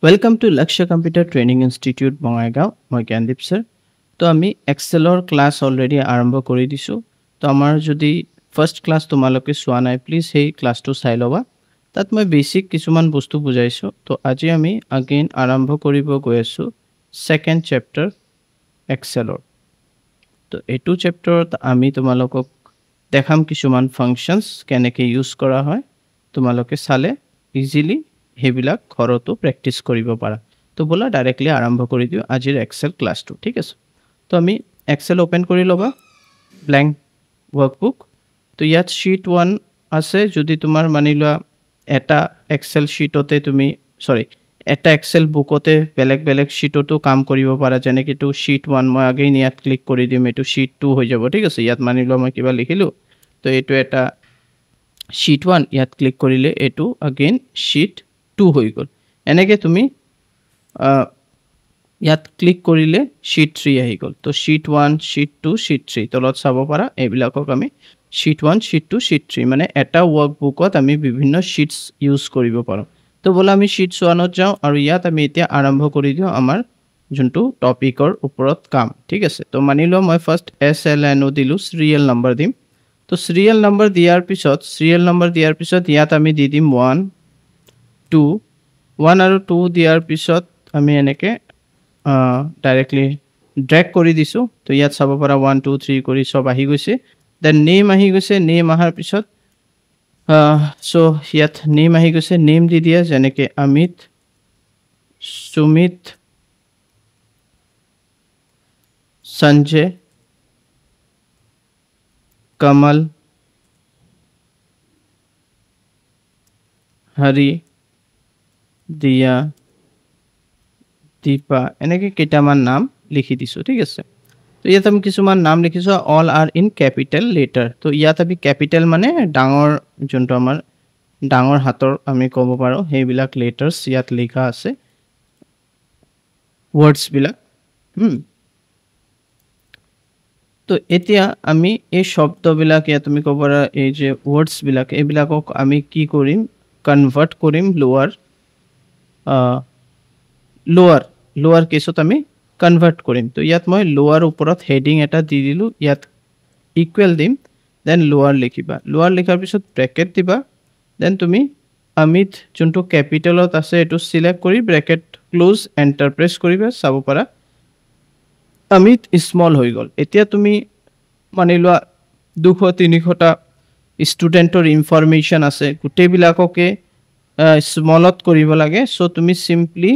Welcome to Lakshya Computer Training Institute Bongaigaon. মই Gyandeep sir. তো আমি এক্সেলৰ ক্লাছ অলৰেডি আৰম্ভ কৰি দিছো। তো আমাৰ যদি ফাৰ্স্ট ক্লাছ তোমালোকে চোৱা নাই প্লিজ সেই ক্লাছটো চাই লবা। তাত মই বেসিক কিছুমান বস্তু বুজাইছো। তো আজি আমি again আৰম্ভ কৰিব গৈ আছো সেকেন্ড চেপ্টাৰ এক্সেলৰ। তো এইটো চেপ্টাৰত আমি তোমালোকক দেখাম কিছুমান ফাংচনস কেনেকৈ ইউজ কৰা হয়। তোমালোকে চালে ইজিলি হেবিলাক ঘৰতো প্ৰ্যাকটিস কৰিব পাৰা। তো বলা ডাইৰেক্টলি আৰম্ভ কৰি দিও আজিৰ এক্সেল ক্লাছটো, ঠিক আছে। তো আমি এক্সেল ওপেন কৰি লবা, ব্ল্যাঙ্ক ওয়াৰ্কবুক। তো ইয়াত শীট 1 আছে, যদি তোমাৰ মানি লোৱা এটা এক্সেল শীটতে তুমি এটা এক্সেল বুকতে বেলেগ বেলেগ শীটতো কাম কৰিব পাৰা, যেনেকৈ তো শীট 1 মই আগেই ইয়াত ক্লিক কৰি দিম, এইটো শীট 2 হৈ যাব, ঠিক আছে। ইয়াত মানি লোৱা মই কিবা লিখিলো, তো এইটো এটা শীট 1, ইয়াত ক্লিক কৰিলে এইটো again শীট 2 হৈ গ'ল। এনেকৈ তুমি ইয়াত ক্লিক কৰিলে শীট 3 আহি গ'ল। তো শীট 1 শীট 2 শীট 3 তলত চাব পাৰা। এইবিলাকক আমি শীট 1 শীট 2 শীট 3 মানে এটা ওয়ার্কবুকত আমি বিভিন্ন শীটস ইউজ কৰিব পাৰো। তো বলা আমি শীট 1ত যাওঁ আৰু ইয়াত আমি এতিয়া আৰম্ভ কৰি দিওঁ আমাৰ যোনটো টপিকৰ ওপৰত কাম, ঠিক আছে। তো মানি লোৱা মই ফাৰ্স্ট SLNO দিলো, সিৰিয়াল নম্বৰ দিম। তো সিৰিয়াল নম্বৰ দিয়াৰ পিছত ইয়াত আমি দি দিম 1 2 1 আৰু 2 দিয়াৰ পিছত আমি এনেকে ডাইৰেক্টলি ড্ৰেগ কৰি দিছো। তো ইয়াত চাব পাৰা 1 2 3 কৰি সব আহি গৈছে। দেন নেম আহি গৈছে, নেম আহাৰ পিছত সো ইয়াত নেম আহি গৈছে, নেম দি দিয়া যেনেকে অমিত, সুমিত, সঞ্জয়, কমল, হৰি, দিয়া, দীপা, এনেকে কেইটামান নাম লিখি দিছো, ঠিক আছে। তো ইয়াত আমি কিছুমান নাম লিখিছো, all are in capital letter. তো ইয়াত আমি ক্যাপিটাল মানে ডাঙৰ, যোনটো আমাৰ ডাঙৰ হাতৰ আমি ক'ব পাৰো সেইবিলাক লেটাৰ্স ইয়াত লিখা আছে, ওয়ার্ডস বিলাক। তো এতিয়া আমি এই শব্দবিলাক ইয়াত তুমি ক'ব পাৰা, এই যে ওয়াৰ্ডস বিলাক এইবিলাকক আমি কি কৰিম, কনভাৰ্ট কৰিম লোৱাৰ কেছত আমি কনভাৰ্ট কৰিম। তো ইয়াত মই লোৱাৰ ওপৰত হেডিং এটা দি দিলো, ইয়াত ইকুৱেল দিম, দেন লোৱাৰ লিখিবা। লোৱাৰ লিখাৰ পিছত ব্ৰেকেট দিবা, দেন তুমি অমিত যোনটো ক্যাপিটালত আছে এটো সিলেক্ট কৰি ব্ৰেকেট ক্লোজ, এন্টাৰ প্ৰেছ কৰিবা। চাব পাৰা অমিত স্মল হৈ গ'ল। এতিয়া তুমি মানি লোৱা 200-300টা ষ্টুডেন্টৰ ইনফৰমেশন আছে, গোটেইবিলাককে স্মলত কৰিব লাগে। সো তুমি সিম্পলি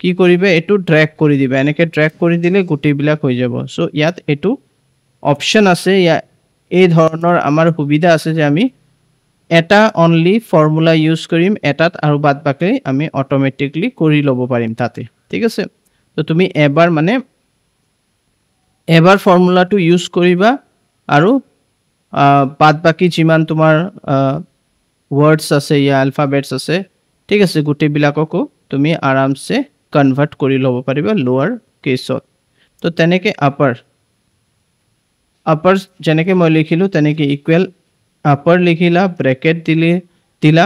কি কৰিবা, এটো ড্ৰেগ কৰি দিবা। এনেকে ড্ৰেগ কৰি দিলে গোটেইবিলাক হৈ যাব। সো ইয়াত এটো অপশন আছে, এই ধৰণৰ আমাৰ সুবিধা আছে যে আমি এটা অনলি ফৰ্মুলা ইউজ কৰিম এটাত, আৰু বাদ বাকি আমি অটোমেটিকলি কৰি ল'ব পাৰিম তাতে, ঠিক আছে। তো তুমি এবাৰ ফৰ্মুলাটো ইউজ কৰিবা আৰু বাদ বাকি যিমান তোমাৰ ওয়াৰ্ডস আছে या অ্যালফাবেটস আছে, ঠিক আছে, গোটেইবিলাককো তুমি আৰামছে কনভাৰ্ট কৰি ল'ব পাৰিবা লোৱাৰ কেছত। তো তেনেকে আপাৰ যেনেকে মই লিখিলো তেনেকে ইকুৱেল আপাৰ লিখিলা, ব্ৰেকেট দিলা,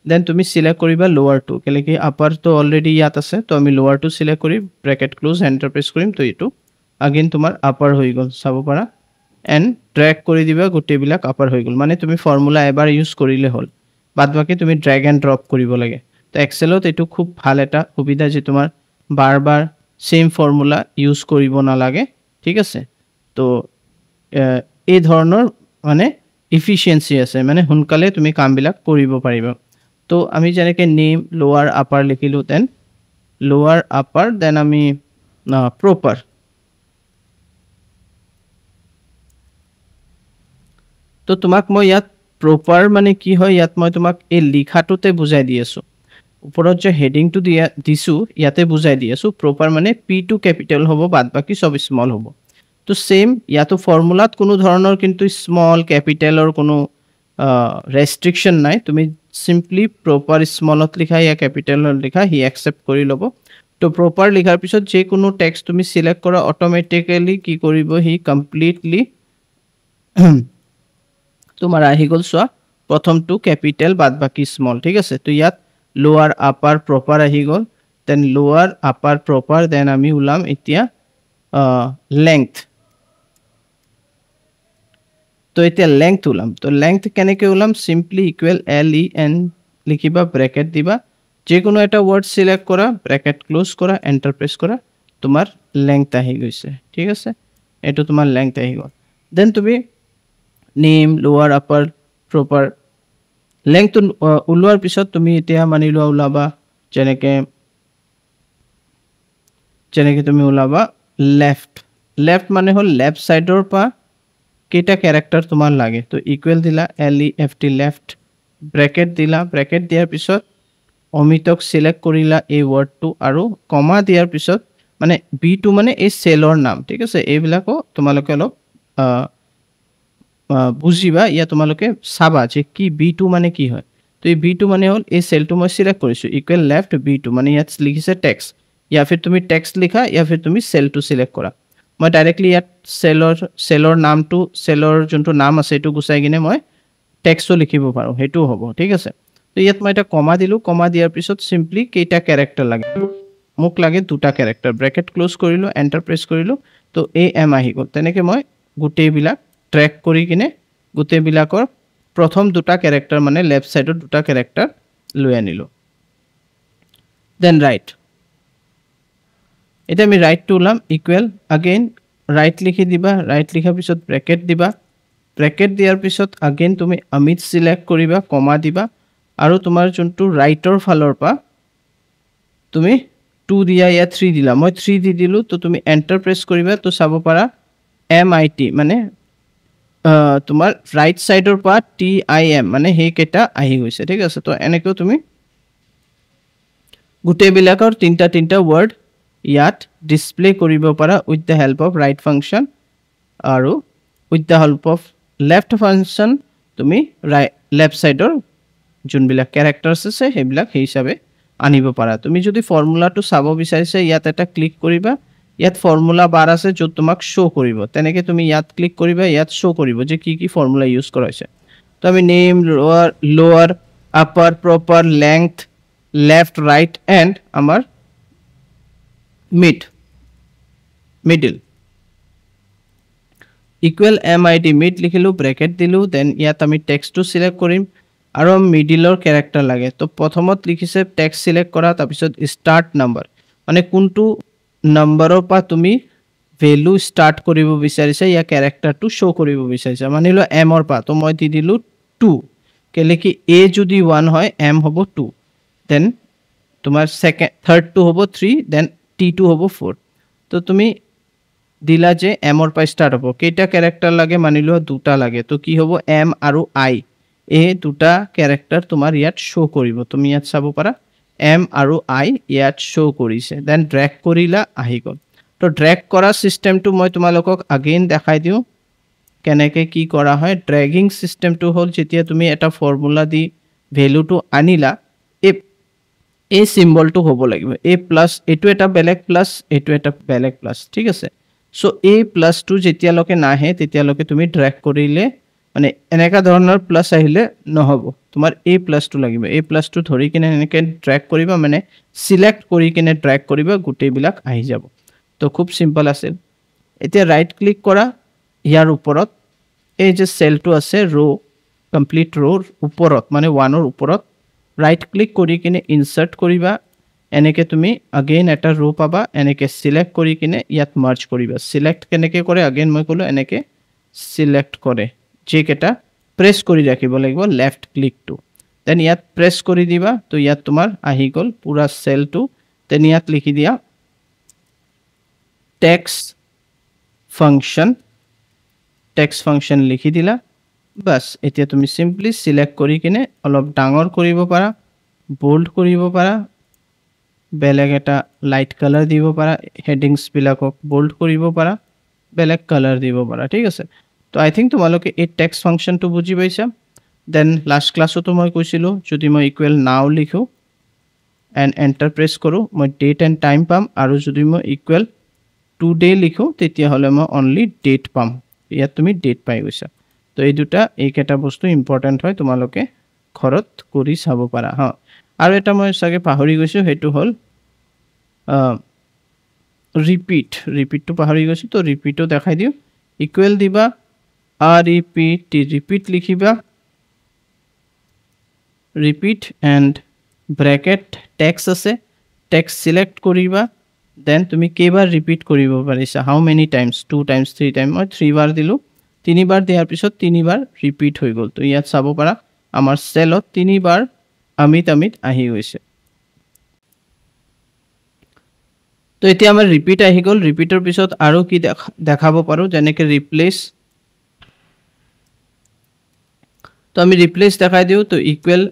দেন তুমি সিলেক্ট কৰিবা লোৱাৰ টু, কেলে কি আপাৰ তো অলৰেডি ইয়াত আছে। তো আমি লোৱাৰ টু সিলেক্ট কৰি ব্ৰেকেট ক্লোজ, এন্টাৰ প্ৰেছ কৰিম। তো এইটো আগেন তোমাৰ আপাৰ হৈ গ'ল, চাব পাৰা। এন্ড ড্ৰেগ কৰি দিবা, গোটেইবিলাক আপাৰ হৈ গ'ল। মানে তুমি ফৰ্মুলা এবাৰ ইউজ কৰিলে হ'ল, বাদ বাকি তুমি ড্ৰেগ এন্ড ড্ৰপ কৰিব লাগে। তো এক্সেলত এইটো খুব ভাল এটা সুবিধা যে তোমাৰ বাৰ বাৰ সেম ফৰ্মুলা ইউজ কৰিব নালাগে, ঠিক আছে। তো এই ধৰণৰ মানে এফিচিয়েন্সি আছে, মানে সোনকালে তুমি কামবিলাক কৰিব পাৰিবা। তো আমি যেনেকে নেম লোৱাৰ আপাৰ লিখিলো, দেন লোৱাৰ আপাৰ, দেন আমি প্ৰপাৰ। তো তোমাক মই ইয়াত প্ৰপাৰ মানে কি হয়, ইয়াত মই তোমাক এই লিখাটোতে বুজাই দি আছো। ওপৰত যে হেডিংটো দিছো ইয়াতে বুজাই দি আছো। প্ৰপাৰ মানে P2 ক্যাপিটাল হ'ব, বাদ বাকি সব স্মল হ'ব। তো সেম ইয়াতো ফৰ্মুলাত কোনো ধৰণৰ কিন্তু স্মল ক্যাপিটালৰ কোনো ৰেস্ট্ৰিকশন নাই। তুমি সিম্পলি প্ৰপাৰ স্মলত লিখা या ক্যাপিটালত লিখা, হি একসেপ্ট কৰি ল'ব। তো প্ৰপাৰ লিখাৰ পিছত যে কোনো টেক্সট তুমি সিলেক্ট কৰা, অটোমেটিক্যালি কি কৰিব, হি কমপ্লিটলি তোমাৰ আহি গ'ল। চোৱা প্ৰথমটো ক্যাপিটাল, বাদ বাকি স্মল, ঠিক আছে। তো ইয়াত লোৱাৰ আপাৰ প্ৰপাৰ আহি গ'ল। দেন লোৱাৰ আপাৰ প্ৰপাৰ দেন আমি উলাম এতিয়া লেংথ তো এতিয়া লেংথ উলাম তো লেংথ কেনেকৈ উলাম সিম্পলি ইকুৱেল len লিখিবা ব্ৰেকেট দিবা যে কোনো এটা ওয়াৰ্ড সিলেক্ট কৰা ব্ৰেকেট ক্লোজ কৰা এন্টাৰ প্ৰেছ কৰা তোমাৰ লেংথ আহি গৈছে ঠিক আছে এটো তোমাৰ লেংথ আহি গল দেন তুমি name lower upper proper length উলোৱাৰ পিছত তুমি এতিয়া মানি লোৱা উলাবা যেনেকে তুমি উলাবা লেফট মানে হল লেফট সাইডৰ পা কেটা ক্যাৰেক্টাৰ তোমাৰ লাগে তো ইকুয়াল দিলা left লেফট ব্ৰ্যাকেট দিলা ব্ৰ্যাকেট দিয়াৰ পিছত অমিতক সিলেক্ট কৰিলা এই ওয়াৰ্ডটো আৰু কমা দিয়াৰ পিছত মানে b2 মানে এই সেলৰ নাম ঠিক আছে এইবিলাকো তোমালোকে অলপ বুজিবা ইয়া তোমালোকে চাবা যে কি b2 মানে কি হয় তো এই b2 মানে হল এই সেলটো মই সিলেক্ট কৰিছো ইকুয়াল লেফট b2 মানে ইয়াত লিখিছে টেক্সট या फिर তুমি টেক্সট লিখা या फिर তুমি সেলটো সিলেক্ট কৰা মই ডাইৰেক্টলি ইয়াত সেলৰ নামটো সেলৰ যোনটো নাম আছে এটো গুছাই কিনে মই টেক্সটো লিখিব পাৰো হেতু হ'ব ঠিক আছে তো ইয়াত মই এটা কমা দিলো কমা দিয়াৰ পিছত সিম্পলি কেইটা ক্যাৰেক্টাৰ লাগে মোক লাগে দুটা ক্যাৰেক্টাৰ ব্ৰ্যাকেট ক্লোজ কৰিলো এন্টাৰ প্ৰেছ কৰিলো তো am আহি গল তেনেকে মই গুটেই বিলাক ট্ৰ্যাক কৰি কিনে গুটেই বিলাকৰ প্ৰথম দুটা ক্যাৰেক্টাৰ মানে লেফট সাইডৰ দুটা ক্যাৰেক্টাৰ লৈ আনিলো দেন ৰাইট এটা আমি ৰাইট টু উলাম ইকুয়াল अगेन ৰাইট লিখি দিবা ৰাইট লিখাৰ পিছত ব্ৰ্যাকেট দিবা ব্ৰ্যাকেট দিয়াৰ পিছত अगेन তুমি অমিত সিলেক্ট কৰিবা কমা দিবা আৰু তোমাৰ যোনটো ৰাইটৰ ফালৰ পা তুমি 2 দিয়া या 3 দিলা মই 3 দি দিলো তো তুমি এন্টাৰ প্ৰেছ কৰিবা তো চাব পাৰা mit মানে তোমাৰ ৰাইট সাইডৰ পা tim মানে হেই কেটা আহি গৈছে ঠিক আছে তো এনেকৈ তুমি গুটে বিলাকৰ তিনটা ওয়াৰ্ড ইয়াত ডিসপ্লে কৰিব পাৰা with the help of right function আৰু with the help of left function তুমি লেফট সাইডৰ যোনবিলাক ক্যাৰেক্টাৰস আছে হেবিলাক হেই হিচাপে আনিব পাৰা তুমি যদি ফৰ্মুলাটো চাব বিচাৰিছে ইয়াত এটা ক্লিক কৰিবা ইয়াত ফৰ্মুলা বাৰ আছে যত তোমাক শো কৰিব তেনেকে তুমি ইয়াত ক্লিক কৰিবা ইয়াত শো কৰিব যে কি কি ফৰ্মুলা ইউজ কৰা হৈছে তো আমি name lower upper proper length left right and আমাৰ middle equal mid mid লিখিলো ব্ৰ্যাকেট দিলো দেন ইয়াত আমি টেক্সট টু সিলেক্ট কৰিম আৰু মিডলৰ ক্যাৰেক্টাৰ লাগে তো প্ৰথমত লিখিছে টেক্সট সিলেক্ট কৰা তাৰ পিছত স্টাৰ্ট নাম্বাৰ মানে কোনটো নাম্বাৰৰ পা তুমি ভ্যালু স্টাৰ্ট কৰিব বিচাৰিছা ইয়া ক্যাৰেক্টাৰ টু শো কৰিব বিচাৰিছা মানিলো m ৰ পা তো মই দি দিলো 2 কেলে কি a যদি 1 হয় m হ'ব 2 দেন তোমাৰ সেকেন্ড থার্ড টু হ'ব 3 দেন T2 হবো 4 তো তুমি দিলা যে m or পা স্টার্ট হবো কেইটা ক্যারেক্টার লাগে মানিলো দুটা লাগে তো কি হবো m আৰু i এ দুটা ক্যাৰেক্টাৰ তোমাৰ ইয়াত শো কৰিব তুমি ইয়াত চাব পাৰা m আৰু i ইয়াত শো কৰিছে দেন ড্ৰ্যাগ কৰিলা আহি গল তো ড্ৰ্যাগ কৰা সিস্টেমটো মই তোমালোকক अगेन দেখাই দিও কেনেকে কি কৰা হয় ড্ৰ্যাগিং সিস্টেমটো হল যেতিয়া তুমি এটা ফৰ্মুলা দি ভ্যালুটো আনিলা এই সিম্বলটো হ'ব লাগিব a প্লাস এটো এটা বেলেগ প্লাস এটো এটা বেলেগ প্লাস ঠিক আছে সো a প্লাস টু যেতিয়া লকে নাহে তেতিয়া লকে তুমি ড্র্যাগ কৰিলে মানে এনেকা ধৰণৰ প্লাস আহিলে নহব তোমাৰ a প্লাস টু লাগিব a প্লাস টু ধৰি কিনে এনেকে ড্ৰ্যাগ কৰিবা মানে সিলেক্ট কৰি কিনে ড্ৰ্যাগ কৰিবা গুটেই বিলাক আহি যাব তো খুব সিম্পল আছে এতিয়া ৰাইট ক্লিক কৰা ইয়াৰ ওপৰত এই যে সেলটো আছে ৰো কমপ্লিট ৰোৰ ওপৰত মানে 1 ৰ ওপৰত ৰাইট ক্লিক কৰি কিনে ইনসাৰ্ট কৰিবা এনেকে তুমি अगेन এটা ৰো পাবা এনেকে সিলেক্ট কৰি কিনে ইয়াত মাৰ্জ কৰিবা সিলেক্ট কেনেকে কৰে अगेन মই কলো এনেকে সিলেক্ট কৰে যে কেটা প্ৰেছ কৰি ৰাখিব লাগিব লেফট ক্লিক টু দেন ইয়াত প্ৰেছ কৰি দিবা তো ইয়াত তোমাৰ আহি গল পুৰা সেলটো দেন ইয়াত লিখি দিয়া টেক্সট ফাংশন লিখি দিলা বাস এতিয়া তুমি সিম্পলি সিলেক্ট কৰি কিনে অলপ ডাঙৰ কৰিব পাৰা বোল্ড কৰিব পাৰা বেলেগ এটা লাইট কালাৰ দিব পাৰা হেডিংস বিলাকক বোল্ড কৰিব পাৰা বেলেগ কালাৰ দিব পাৰা ঠিক আছে তো আই থিংক তোমালোকে এই টেক্সট ফাংশনটো বুজি পাইছা দেন লাস্ট ক্লাছতো মই কৈছিলো যদি মই ইকুৱেল নাও লিখো এন্ড এন্টাৰ প্ৰেছ কৰো মই ডেট এন্ড টাইম পাম আৰু যদি মই ইকুৱেল টুডে লিখো তেতিয়া হলে মই অনলি ডেট পাম ইয়াত তুমি ডেট পাই গৈছা তো এই দুটা এই কেটা বস্তু ইম্পৰ্টেন্ট হয় তোমালোকে ঘৰত কৰি চাব পাৰা হা আৰু এটা মই সাগে পাহৰি গৈছো হেতু হল ৰিপিটটো পাহৰি গৈছোঁ, তো ৰিপিটো দেখাই দিওঁ। ইকুৱেল দিবা REPT, ৰিপিট লিখিবা, ৰিপিট এণ্ড ব্ৰেকেট টেক্স আছে, টেক্স চিলেক্ট কৰিবা, দেন তুমি কেইবাৰ ৰিপিট কৰিব পাৰিছা, how many times, 2 times 3 time, মই 3 বাৰ দিলোঁ, 3 বাৰ দিয়াৰ পিছত 3 বাৰ ৰিপিট হৈ গ'ল। তো ইয়াত চাব পাৰা আমাৰ চেলত 3 বাৰ অমিত আহি গৈছে। তো এতিয়া আমাৰ ৰিপিট আহি গ'ল। ৰিপিটৰ পিছত আৰু কি দেখাব পাৰোঁ, যেনেকৈ ৰিপ্লেচ। তো আমি ৰিপ্লেচ দেখাই দিওঁ, তো ইকুৱেল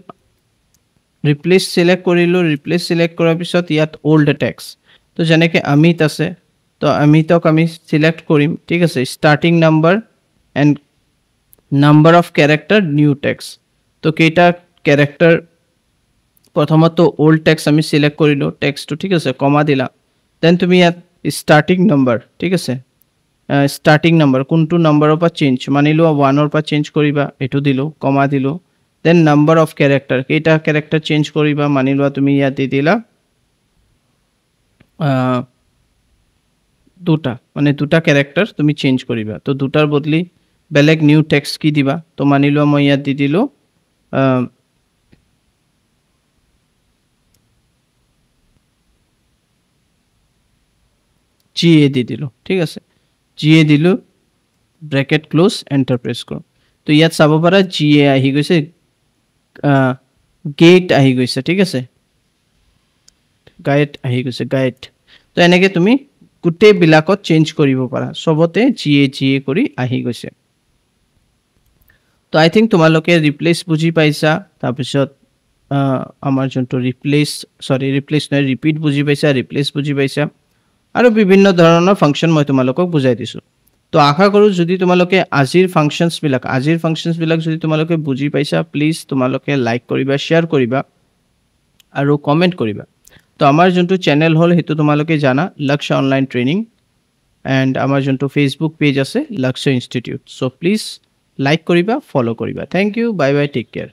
ৰিপ্লেচ চিলেক্ট কৰিলোঁ, ৰিপ্লেচ চিলেক্ট কৰাৰ পিছত ইয়াত অল্ড টেক্স, তো যেনেকৈ অমিত আছে, তো অমিতক আমি চিলেক্ট কৰিম, ঠিক আছে, starting number end number of character new text. তো কেইটা কেৰেক্টাৰ, প্ৰথমতো অল্ড টেক্স আমি চিলেক্ট কৰিলোঁ, টেক্সটো ঠিক আছে, কমা দিলা, দেন তুমি ইয়াত ষ্টাৰ্টিং নাম্বাৰ, ঠিক আছে, ষ্টাৰ্টিং নাম্বাৰ কোনটো নাম্বাৰৰ পৰা চেঞ্জ, মানি লোৱা 1ৰ পৰা চেঞ্জ কৰিবা, এইটো দিলোঁ, কমা দিলোঁ, দেন নাম্বাৰ অফ কেৰেক্টাৰ, কেইটা কেৰেক্টাৰ চেঞ্জ কৰিবা, মানি লোৱা তুমি ইয়াত দি দিলা 2টা, মানে 2টা কেৰেক্টাৰ তুমি চেঞ্জ কৰিবা, তো 2টাৰ বদলি বেলেগ নিউ টেক্সট কি দিবা, তো মানি লোৱা মই ইয়াত দি দিলোঁ GA দি দিলোঁ, ঠিক আছে, GA দিলোঁ, ব্ৰেকেট ক্লোজ, এণ্টাৰ প্ৰেছ কৰোঁ। তো ইয়াত চাব পাৰা GA আহি গৈছে, গেট আহি গৈছে, ঠিক আছে, গাইড আহি গৈছে, গাইড। তো এনেকৈ তুমি গোটেইবিলাকত চেঞ্জ কৰিব পাৰা, চবতে GA কৰি আহি গৈছে। তো আই থিংক তোমালোকে ৰিপ্লেচ বুজি পাইছা, তাৰপিছত আমাৰ যোনটো ৰিপ্লেচ নহয়, ৰিপিট বুজি পাইছা, ৰিপ্লেচ বুজি পাইছা, আৰু বিভিন্ন ধৰণৰ ফাংচন মই তোমালোকক বুজাই দিছোঁ। তো আশা কৰোঁ যদি তোমালোকে আজিৰ ফাংচনছবিলাক যদি তোমালোকে বুজি পাইছা, প্লিজ তোমালোকে লাইক কৰিবা, শ্বেয়াৰ কৰিবা আৰু কমেণ্ট কৰিবা। তো আমাৰ যোনটো চেনেল হ'ল সেইটো তোমালোকে জানা, লক্ষ্য অনলাইন ট্ৰেইনিং, এণ্ড আমাৰ যোনটো ফেচবুক পেজ আছে Lakshya institute. So' please like কৰিবা, ফ'ল' কৰিবা। Thank you, bye bye, take care.